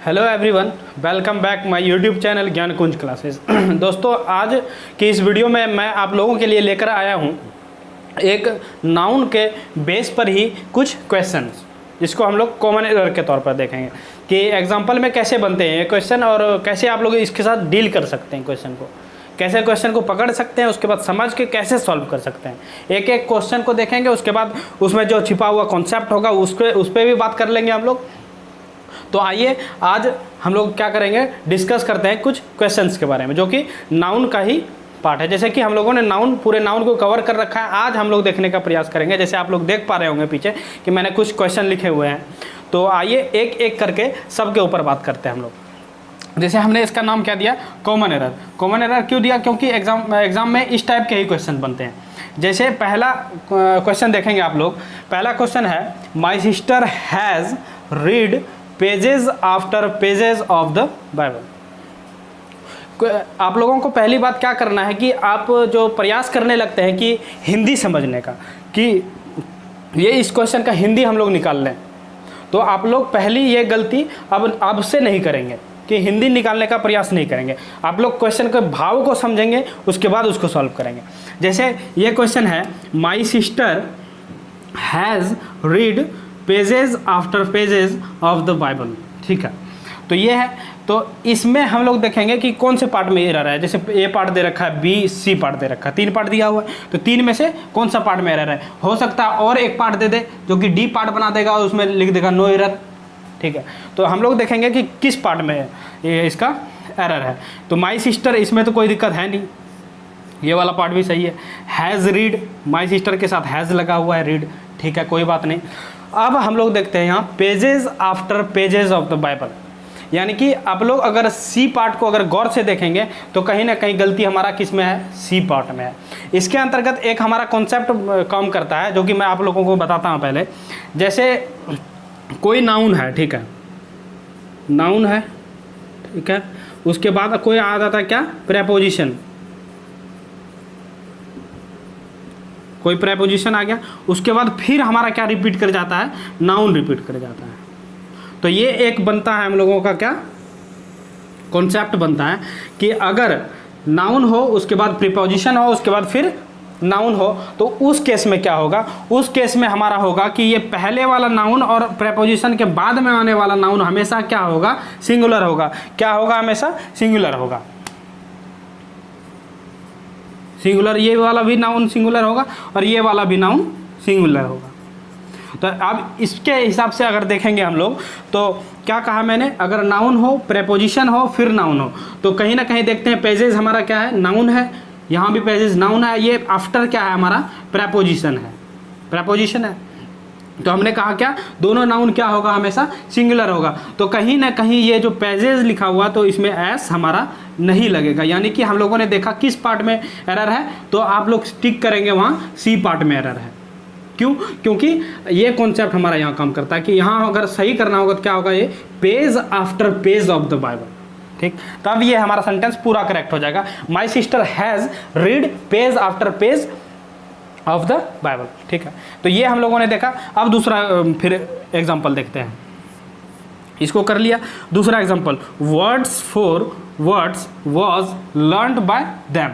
Hello everyone, welcome back my YouTube channel ज्ञान कुंज classes. दोस्तों, आज की इस वीडियो में मैं आप लोगों के लिए लेकर आया हूं एक नाउन के बेस पर ही कुछ क्वेश्चंस, जिसको हम लोग कॉमन एरर के तौर पर देखेंगे कि एग्जांपल में कैसे बनते हैं ये क्वेश्चन और कैसे आप लोग इसके साथ डील कर सकते हैं, कैसे क्वेश्चन को पकड़ सकते हैं, उसके बाद समझ के कैसे सॉल्व कर सकते हैं। एक एक क्वेश्चन को देखेंगे, उसके बाद उसमें जो छिपा हुआ कॉन्सेप्ट होगा उस पर भी बात कर लेंगे हम लोग। तो आइए आज हम लोग क्या करेंगे, डिस्कस करते हैं कुछ क्वेश्चंस के बारे में जो कि नाउन का ही पार्ट है। जैसे कि हम लोगों ने पूरे नाउन को कवर कर रखा है, आज हम लोग देखने का प्रयास करेंगे। जैसे आप लोग देख पा रहे होंगे पीछे कि मैंने कुछ क्वेश्चन लिखे हुए हैं, तो आइए एक एक करके सबके ऊपर बात करते हैं हम लोग। जैसे हमने इसका नाम क्या दिया, कॉमन एरर। कॉमन एरर क्यों दिया? क्योंकि एग्जाम में इस टाइप के ही क्वेश्चन बनते हैं। जैसे पहला क्वेश्चन देखेंगे आप लोग। पहला क्वेश्चन है, my sister has read pages after pages of the Bible. आप लोगों को पहली बात क्या करना है कि आप जो प्रयास करने लगते हैं कि हिंदी समझने का, कि ये इस क्वेश्चन का हिंदी हम लोग निकाल लें, तो आप लोग पहली ये गलती अब से नहीं करेंगे कि हिंदी निकालने का प्रयास नहीं करेंगे। आप लोग क्वेश्चन के भाव को समझेंगे, उसके बाद उसको सॉल्व करेंगे। जैसे ये क्वेश्चन है, my sister has read pages after pages of the Bible. ठीक है, तो ये है। तो इसमें हम लोग देखेंगे कि कौन से पार्ट में एरर है। जैसे ए पार्ट दे रखा है, बी सी पार्ट दे रखा है, 3 पार्ट दिया हुआ है, तो 3 में से कौन सा पार्ट में एरर है। हो सकता है और एक पार्ट दे दे जो कि डी पार्ट बना देगा और उसमें लिख देगा नो एरर। ठीक है, तो हम लोग देखेंगे कि किस पार्ट में ये इसका एरर है। तो माई सिस्टर, इसमें तो कोई दिक्कत है नहीं, ये वाला पार्ट भी सही है। हैज़ रीड, माई सिस्टर के साथ हैज़ लगा हुआ है, रीड, ठीक है, कोई बात नहीं। अब हम लोग देखते हैं यहाँ pages after pages of the Bible, यानी कि आप लोग अगर सी पार्ट को अगर गौर से देखेंगे तो कहीं ना कहीं गलती हमारा किस में है, सी पार्ट में है। इसके अंतर्गत एक हमारा कॉन्सेप्ट काम करता है जो कि मैं आप लोगों को बताता हूँ पहले। जैसे कोई नाउन है, ठीक है, नाउन है, ठीक है, उसके बाद कोई आ जाता है क्या, प्रेपोजिशन। कोई प्रेपोजिशन आ गया, उसके बाद फिर हमारा क्या रिपीट कर जाता है, नाउन रिपीट कर जाता है। तो ये एक बनता है हम लोगों का क्या कॉन्सेप्ट बनता है कि अगर नाउन हो, उसके बाद प्रीपोजिशन हो, उसके बाद फिर नाउन हो, तो उस केस में क्या होगा, उस केस में हमारा होगा कि ये पहले वाला नाउन और प्रेपोजिशन के बाद में आने वाला नाउन हमेशा क्या होगा, सिंगुलर होगा। क्या होगा, हमेशा सिंगुलर होगा। सिंगुलर, ये वाला भी नाउन सिंगुलर होगा और ये वाला भी नाउन सिंगुलर होगा। तो अब इसके हिसाब से अगर देखेंगे हम लोग, तो क्या कहा मैंने, अगर नाउन हो, प्रेपोजिशन हो, फिर नाउन हो, तो कहीं ना कहीं देखते हैं पेजेस हमारा क्या है, नाउन है, यहाँ भी पेजेस नाउन है, ये आफ्टर क्या है हमारा, प्रेपोजिशन है, प्रेपोजिशन है। तो हमने कहा क्या, दोनों नाउन क्या होगा, हमेशा सिंगुलर होगा। तो कहीं ना कहीं ये जो पेजेस लिखा हुआ, तो इसमें एस हमारा नहीं लगेगा, यानी कि हम लोगों ने देखा किस पार्ट में एरर है, तो आप लोग टिक करेंगे वहाँ सी पार्ट में एरर है। क्यों? क्योंकि ये कॉन्सेप्ट हमारा यहाँ काम करता है कि यहाँ अगर सही करना होगा तो क्या होगा, ये page after page of the Bible. ठीक, तब ये हमारा सेंटेंस पूरा करेक्ट हो जाएगा। My sister has read page after page of the Bible. ठीक है, तो ये हम लोगों ने देखा। अब दूसरा फिर एग्जाम्पल देखते हैं, इसको कर लिया। दूसरा example, words for words was learned bye them.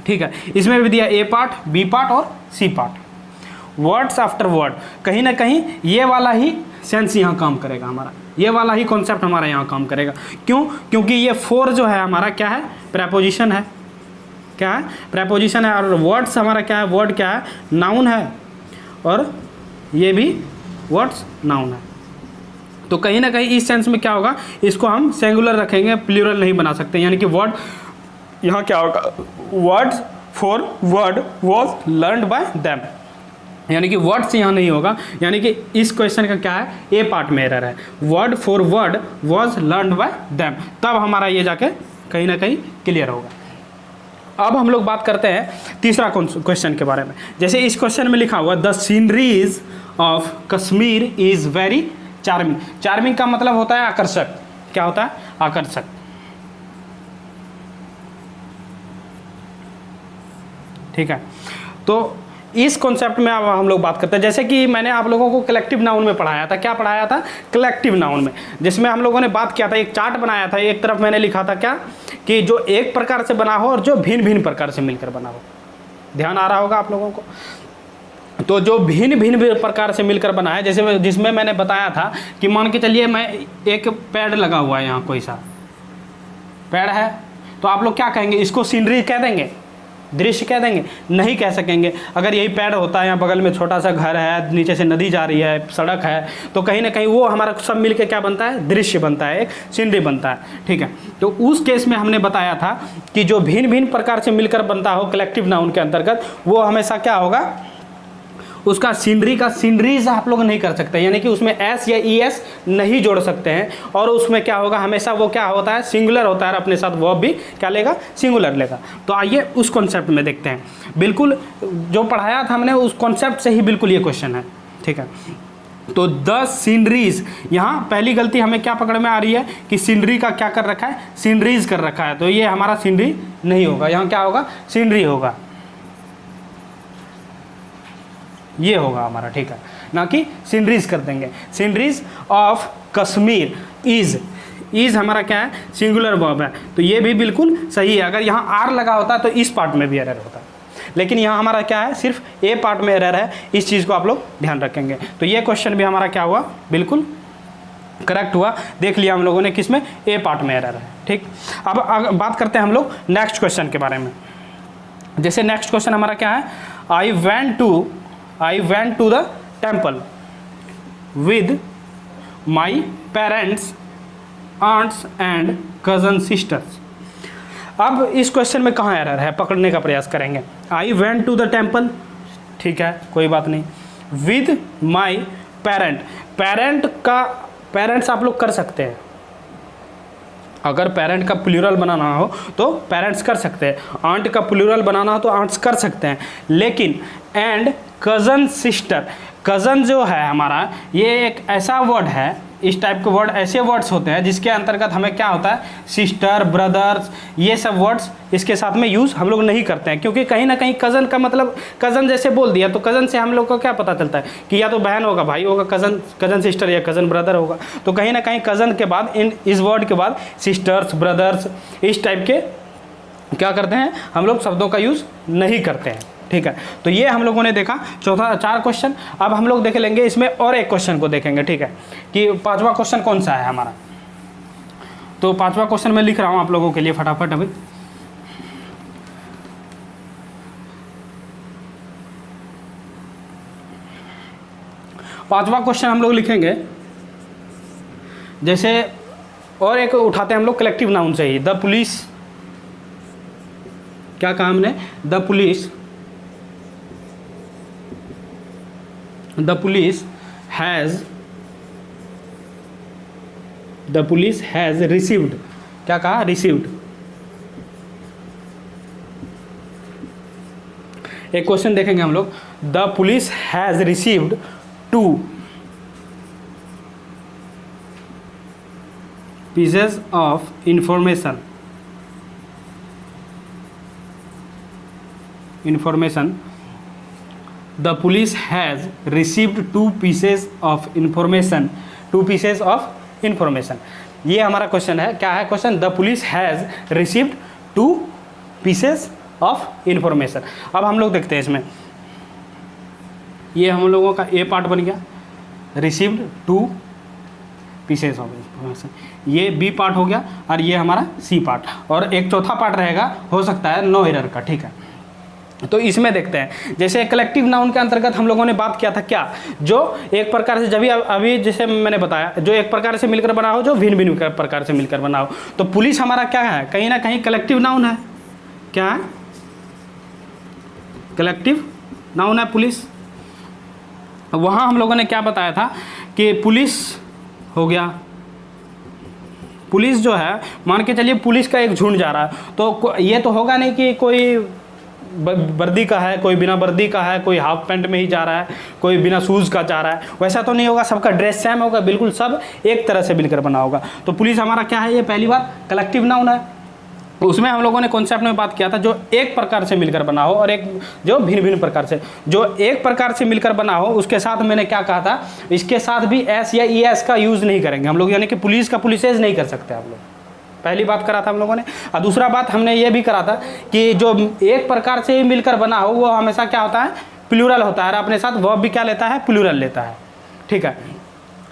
ठीक है, इसमें भी दिया ए पार्ट, बी पार्ट और C part. Words after word, कहीं ना कहीं ये वाला ही सेंस यहाँ काम करेगा हमारा, ये वाला ही कॉन्सेप्ट हमारा यहाँ काम करेगा। क्यों? क्योंकि ये फोर जो है हमारा क्या है, प्रेपोजिशन है। क्या है, प्रेपोजिशन है। और वर्ड्स हमारा क्या है, वर्ड क्या है, नाउन है, और ये भी वर्ड्स नाउन है। तो कहीं ना कहीं इस सेंस में क्या होगा, इसको हम सिंगुलर रखेंगे, प्लूरल नहीं बना सकते। यानी कि वर्ड यहाँ क्या होगा, words for word was learned bye them, यानी कि वर्ड्स यहाँ नहीं होगा। यानी कि इस क्वेश्चन का क्या है, ए पार्ट में एरर है, word for word was learned bye them, तब हमारा ये जाके कहीं ना कहीं क्लियर होगा। अब हम लोग बात करते हैं तीसरा क्वेश्चन के बारे में। जैसे इस क्वेश्चन में लिखा हुआ, the sceneries of Kashmir is very charming. Charming का मतलब होता है आकर्षक। क्या होता है, आकर्षक। ठीक है, तो इस कॉन्सेप्ट में अब हम लोग बात करते हैं। जैसे कि मैंने आप लोगों को कलेक्टिव नाउन में पढ़ाया था, क्या पढ़ाया था, कलेक्टिव नाउन में, जिसमें हम लोगों ने बात किया था, एक चार्ट बनाया था, एक तरफ मैंने लिखा था क्या, कि जो एक प्रकार से बना हो और जो भिन्न भिन्न प्रकार से मिलकर बना हो। ध्यान आ रहा होगा आप लोगों को। तो जो भिन्न भिन्न प्रकार से मिलकर बना है, जैसे जिसमें मैंने बताया था कि मान के चलिए मैं एक पेड़ लगा हुआ है, यहाँ कोई सा पेड़ है, तो आप लोग क्या कहेंगे, इसको सीनरी कह देंगे, दृश्य कह देंगे? नहीं कह सकेंगे। अगर यही पेड़ होता है, यहाँ बगल में छोटा सा घर है, नीचे से नदी जा रही है, सड़क है, तो कहीं ना कहीं वो हमारा सब मिलके क्या बनता है, दृश्य बनता है, एक सीनरी बनता है। ठीक है, तो उस केस में हमने बताया था कि जो भिन्न भिन्न प्रकार से मिलकर बनता हो कलेक्टिव नाउन के अंतर्गत, वो हमेशा क्या होगा, उसका सीनरी का सीनरीज आप लोग नहीं कर सकते, यानी कि उसमें एस या ई एस नहीं जोड़ सकते हैं, और उसमें क्या होगा, हमेशा वो क्या होता है, सिंगुलर होता है, अपने साथ वर्ब भी क्या लेगा, सिंगुलर लेगा। तो आइए उस कॉन्सेप्ट में देखते हैं। बिल्कुल जो पढ़ाया था हमने उस कॉन्सेप्ट से ही बिल्कुल ये क्वेश्चन है। ठीक है, तो द सीनरीज, यहाँ पहली गलती हमें क्या पकड़ में आ रही है कि सीनरी का क्या कर रखा है, सीनरीज कर रखा है, तो ये हमारा सीनरी नहीं होगा, यहाँ क्या होगा, सीनरी होगा, ये होगा हमारा। ठीक है, ना कि सीनरीज कर देंगे। सीनरीज ऑफ कश्मीर इज हमारा क्या है, सिंगुलर वर्ब है, तो ये भी बिल्कुल सही है। अगर यहाँ आर लगा होता तो इस पार्ट में भी एरर होता, लेकिन यहाँ हमारा क्या है, सिर्फ ए पार्ट में एरर है, इस चीज़ को आप लोग ध्यान रखेंगे। तो ये क्वेश्चन भी हमारा क्या हुआ, बिल्कुल करेक्ट हुआ। देख लिया हम लोगों ने किसमें, ए पार्ट में एरर है। ठीक, अब बात करते हैं हम लोग नेक्स्ट क्वेश्चन के बारे में। जैसे नेक्स्ट क्वेश्चन हमारा क्या है, I went to the temple with my parents, aunts and cousin sisters। अब इस क्वेश्चन में कहाँ एरर है, पकड़ने का प्रयास करेंगे। I went to the temple, ठीक है, कोई बात नहीं। with my parent का पेरेंट्स आप लोग कर सकते हैं, अगर पेरेंट का प्लूरल बनाना हो तो पेरेंट्स कर सकते हैं, आंट का प्लूरल बनाना हो तो आंट्स कर सकते हैं, लेकिन एंड कज़न सिस्टर, कज़न जो है हमारा, ये एक ऐसा वर्ड है, इस टाइप के वर्ड ऐसे वर्ड्स होते हैं जिसके अंतर्गत हमें क्या होता है, सिस्टर, ब्रदर्स, ये सब वर्ड्स इसके साथ में यूज़ हम लोग नहीं करते हैं, क्योंकि कहीं ना कहीं कज़न का मतलब, कज़न जैसे बोल दिया तो कज़न से हम लोग को क्या पता चलता है कि या तो बहन होगा, भाई होगा, कज़न सिस्टर या कज़न ब्रदर होगा। तो कहीं ना कहीं कज़न के बाद इस वर्ड के बाद सिस्टर्स, ब्रदर्स, इस टाइप के क्या करते हैं हम लोग, शब्दों का यूज़ नहीं करते हैं। ठीक है, तो ये हम लोगों ने देखा चौथा 4 क्वेश्चन। अब हम लोग देख लेंगे इसमें और एक क्वेश्चन को देखेंगे। ठीक है, कि 5वां क्वेश्चन कौन सा है हमारा, तो 5वां क्वेश्चन मैं लिख रहा हूँ आप लोगों के लिए फटाफट। अभी पांचवा क्वेश्चन हम लोग लिखेंगे, जैसे और एक उठाते हैं हम लोग कलेक्टिव नाउन से ही। द पुलिस, क्या कहा हमने, द पुलिस हैज़ रिसीव्ड, क्या कहा, रिसीव्ड। एक क्वेश्चन देखेंगे हम लोग, the police has received 2 pieces of information, the police has received 2 pieces of information, 2 pieces of information। ये हमारा क्वेश्चन है, क्या है question, the police has received 2 pieces of information। अब हम लोग देखते हैं इसमें, ये हम लोगों का ए पार्ट बन गया, रिसीव्ड 2 pieces of information, ये बी पार्ट हो गया, और ये हमारा सी पार्ट, और एक चौथा पार्ट रहेगा, हो सकता है नो एरर का। ठीक है, तो इसमें देखते हैं, जैसे कलेक्टिव नाउन के अंतर्गत हम लोगों ने बात किया था क्या, जो एक प्रकार से, जब अभी जैसे मैंने बताया, जो एक प्रकार से मिलकर बना हो, जो भिन्न भिन्न प्रकार से मिलकर बना हो। तो पुलिस हमारा क्या है, कहीं ना कहीं कलेक्टिव नाउन है, क्या है, कलेक्टिव नाउन है पुलिस। वहाँ हम लोगों ने क्या बताया था कि पुलिस हो गया, पुलिस जो है, मान के चलिए पुलिस का एक झुंड जा रहा है, तो ये तो होगा नहीं कि कोई वर्दी का है, कोई बिना वर्दी का है, कोई हाफ पैंट में ही जा रहा है, कोई बिना शूज़ का जा रहा है, वैसा तो नहीं होगा, सबका ड्रेस सेम होगा, बिल्कुल सब एक तरह से मिलकर बना होगा। तो पुलिस हमारा क्या है, ये पहली बार कलेक्टिव नाउन है। उसमें हम लोगों ने कॉन्सेप्ट में बात किया था जो एक प्रकार से मिलकर बना हो और एक जो भिन्न भिन्न प्रकार से, जो एक प्रकार से मिलकर बना हो उसके साथ मैंने क्या कहा था, इसके साथ भी एस या ई एस का यूज़ नहीं करेंगे हम लोग, यानी कि पुलिस का पुलिसेज नहीं कर सकते आप लोग। पहली बात करा था हम लोगों ने। और दूसरा बात हमने ये भी करा था कि जो एक प्रकार से ही मिलकर बना हो वो हमेशा क्या होता है, प्लूरल होता है, और अपने साथ वर्ब भी क्या लेता है, प्लूरल लेता है। ठीक है,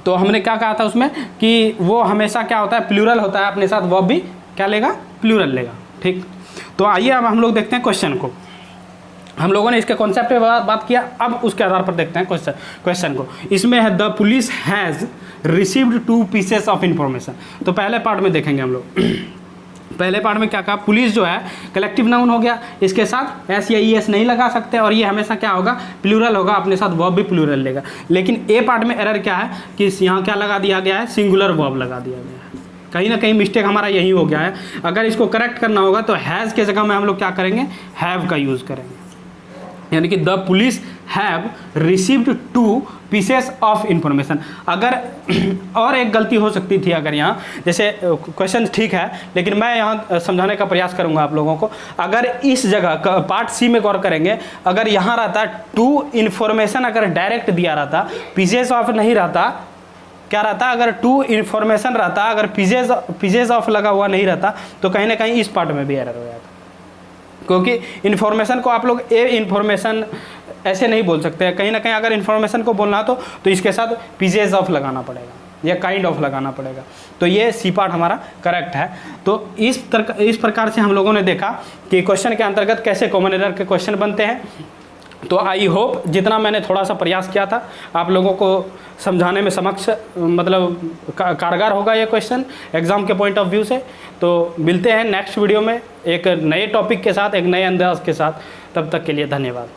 तो हमने क्या कहा था उसमें कि वो हमेशा क्या होता है, प्लूरल होता है, अपने साथ वर्ब भी क्या लेगा, प्लूरल लेगा। ठीक, तो आइए अब हम लोग देखते हैं क्वेश्चन को। हम लोगों ने इसके कॉन्सेप्ट पे बात किया, अब उसके आधार पर देखते हैं क्वेश्चन को। इसमें है the police has received 2 pieces of information. तो पहले पार्ट में देखेंगे हम लोग। पहले पार्ट में क्या कहा, पुलिस जो है कलेक्टिव नाउन हो गया, इसके साथ एस या ई एस नहीं लगा सकते, और ये हमेशा क्या होगा, प्लूरल होगा, अपने साथ वर्ब भी प्लूरल लेगा। लेकिन ए पार्ट में एरर क्या है कि यहाँ क्या लगा दिया गया है, सिंगुलर वर्ब लगा दिया गया है। कहीं ना कहीं मिस्टेक हमारा यही हो गया है। अगर इसको करेक्ट करना होगा तो हैज़ के जगह में हम लोग क्या करेंगे, हैव का यूज़ करेंगे, यानी कि the police have received 2 pieces of information. अगर और एक गलती हो सकती थी अगर यहाँ, जैसे क्वेश्चन ठीक है लेकिन मैं यहाँ समझाने का प्रयास करूँगा आप लोगों को। अगर इस जगह पार्ट सी में गौर करेंगे, अगर यहाँ रहता 2 इन्फॉर्मेशन, अगर डायरेक्ट दिया रहता, पीसेस ऑफ नहीं रहता, क्या रहता, अगर 2 इन्फॉर्मेशन रहता, अगर पीसेस ऑफ लगा हुआ नहीं रहता, तो कहीं ना कहीं इस पार्ट में भी एरर हो जाता। क्योंकि इन्फॉर्मेशन को आप लोग ए इन्फॉर्मेशन ऐसे नहीं बोल सकते, कहीं ना कहीं अगर इन्फॉर्मेशन को बोलना तो इसके साथ पीसेस ऑफ लगाना पड़ेगा या काइंड ऑफ लगाना पड़ेगा। तो ये सी पार्ट हमारा करेक्ट है। तो इस प्रकार से हम लोगों ने देखा कि क्वेश्चन के अंतर्गत कैसे कॉमन एरर के क्वेश्चन बनते हैं। तो आई होप जितना मैंने थोड़ा सा प्रयास किया था आप लोगों को समझाने में समक्ष मतलब कारगर होगा ये क्वेश्चन एग्ज़ाम के पॉइंट ऑफ व्यू से। तो मिलते हैं नेक्स्ट वीडियो में एक नए टॉपिक के साथ, एक नए अंदाज के साथ। तब तक के लिए धन्यवाद।